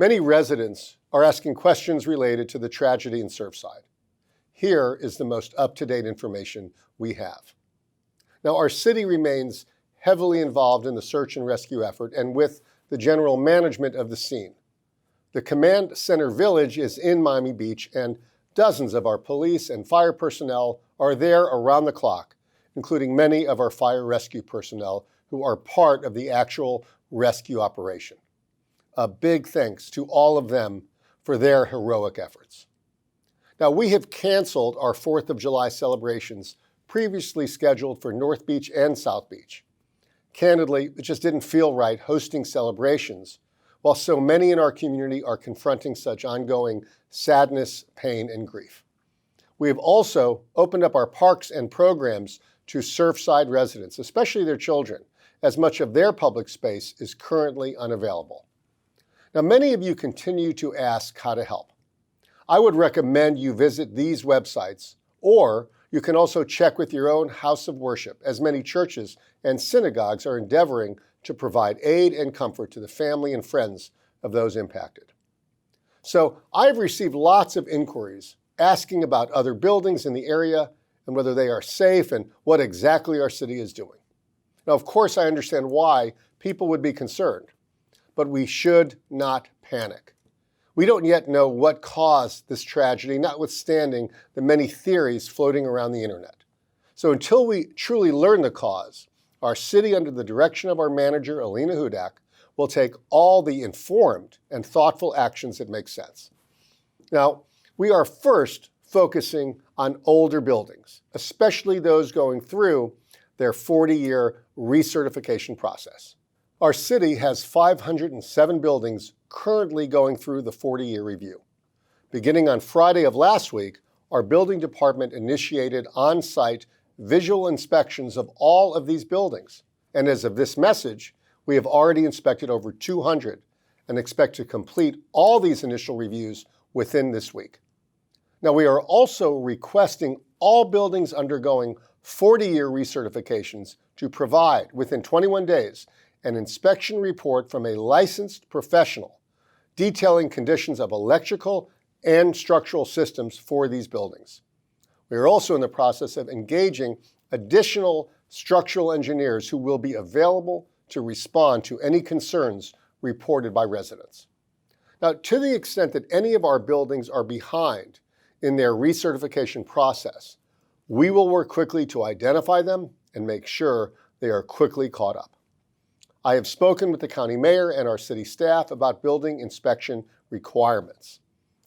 Many residents are asking questions related to the tragedy in Surfside. Here is the most up-to-date information we have. Now, our city remains heavily involved in the search and rescue effort and with the general management of the scene. The Command Center Village is in Miami Beach, and dozens of our police and fire personnel are there around the clock, including many of our fire rescue personnel who are part of the actual rescue operation. A big thanks to all of them for their heroic efforts. Now, we have canceled our 4th of July celebrations previously scheduled for North Beach and South Beach. Candidly, it just didn't feel right hosting celebrations while so many in our community are confronting such ongoing sadness, pain, and grief. We have also opened up our parks and programs to Surfside residents, especially their children, as much of their public space is currently unavailable. Now, many of you continue to ask how to help. I would recommend you visit these websites, or you can also check with your own house of worship, as many churches and synagogues are endeavoring to provide aid and comfort to the family and friends of those impacted. So I've received lots of inquiries asking about other buildings in the area and whether they are safe and what exactly our city is doing. Now, of course, I understand why people would be concerned, but we should not panic. We don't yet know what caused this tragedy, notwithstanding the many theories floating around the internet. So until we truly learn the cause, our city, under the direction of our manager, Alina Hudak, will take all the informed and thoughtful actions that make sense. Now, we are first focusing on older buildings, especially those going through their 40-year recertification process. Our city has 507 buildings currently going through the 40-year review. Beginning on Friday of last week, our building department initiated on-site visual inspections of all of these buildings. And as of this message, we have already inspected over 200 and expect to complete all these initial reviews within this week. Now, we are also requesting all buildings undergoing 40-year recertifications to provide, within 21 days, an inspection report from a licensed professional detailing conditions of electrical and structural systems for these buildings. We are also in the process of engaging additional structural engineers who will be available to respond to any concerns reported by residents. Now, to the extent that any of our buildings are behind in their recertification process, we will work quickly to identify them and make sure they are quickly caught up. I have spoken with the county mayor and our city staff about building inspection requirements.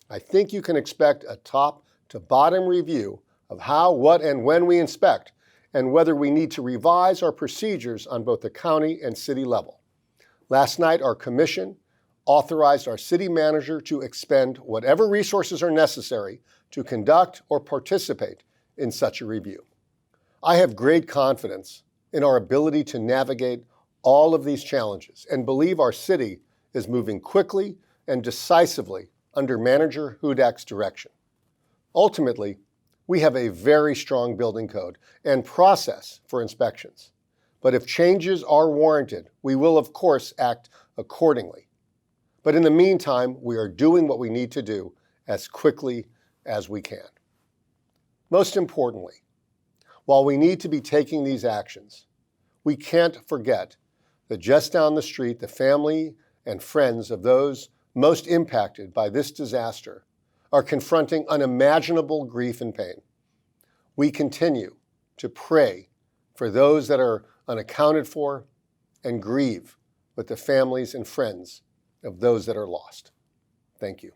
I think you can expect a top to bottom review of how, what, and when we inspect, and whether we need to revise our procedures on both the county and city level. Last night, our commission authorized our city manager to expend whatever resources are necessary to conduct or participate in such a review. I have great confidence in our ability to navigate all of these challenges and believe our city is moving quickly and decisively under Manager Hudak's direction. Ultimately, we have a very strong building code and process for inspections. But if changes are warranted, we will, of course, act accordingly. But in the meantime, we are doing what we need to do as quickly as we can. Most importantly, while we need to be taking these actions, we can't forget that just down the street, the family and friends of those most impacted by this disaster are confronting unimaginable grief and pain. We continue to pray for those that are unaccounted for and grieve with the families and friends of those that are lost. Thank you.